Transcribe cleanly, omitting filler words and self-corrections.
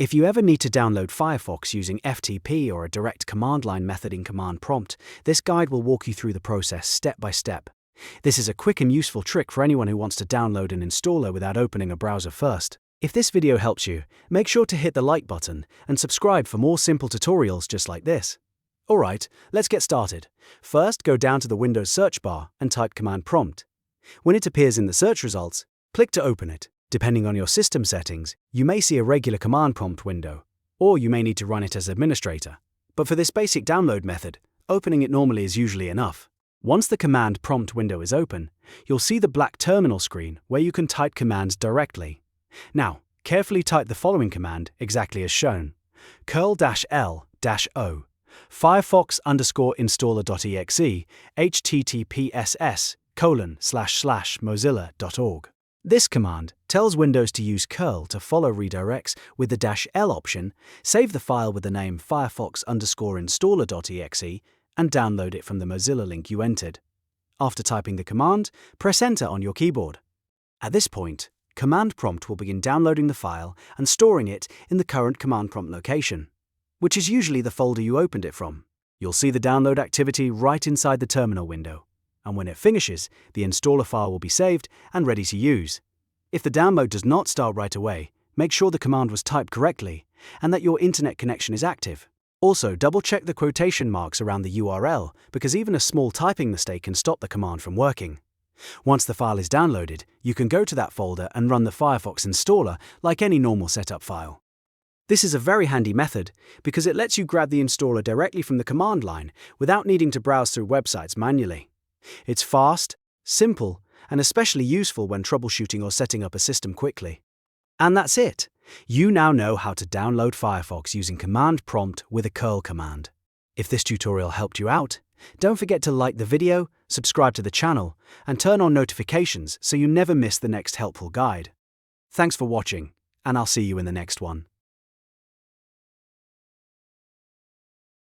If you ever need to download Firefox using FTP or a direct command line method in command prompt, this guide will walk you through the process step by step. This is a quick and useful trick for anyone who wants to download an installer without opening a browser first. If this video helps you, make sure to hit the like button and subscribe for more simple tutorials just like this. Alright, let's get started. First, go down to the Windows search bar and type command prompt. When it appears in the search results, click to open it. Depending on your system settings, you may see a regular command prompt window, or you may need to run it as administrator. But for this basic download method, opening it normally is usually enough. Once the command prompt window is open, you'll see the black terminal screen where you can type commands directly. Now, carefully type the following command exactly as shown. curl-l-o firefox_installer.exe https://mozilla.org. This command tells Windows to use curl to follow redirects with the -l option, save the file with the name firefox_installer.exe, and download it from the Mozilla link you entered. After typing the command, press Enter on your keyboard. At this point, command prompt will begin downloading the file and storing it in the current command prompt location, which is usually the folder you opened it from. You'll see the download activity right inside the terminal window. And when it finishes, the installer file will be saved and ready to use. If the download does not start right away, make sure the command was typed correctly and that your internet connection is active. Also, double-check the quotation marks around the URL, because even a small typing mistake can stop the command from working. Once the file is downloaded, you can go to that folder and run the Firefox installer like any normal setup file. This is a very handy method because it lets you grab the installer directly from the command line without needing to browse through websites manually. It's fast, simple, and especially useful when troubleshooting or setting up a system quickly. And that's it! You now know how to download Firefox using command prompt with a curl command. If this tutorial helped you out, don't forget to like the video, subscribe to the channel, and turn on notifications so you never miss the next helpful guide. Thanks for watching, and I'll see you in the next one.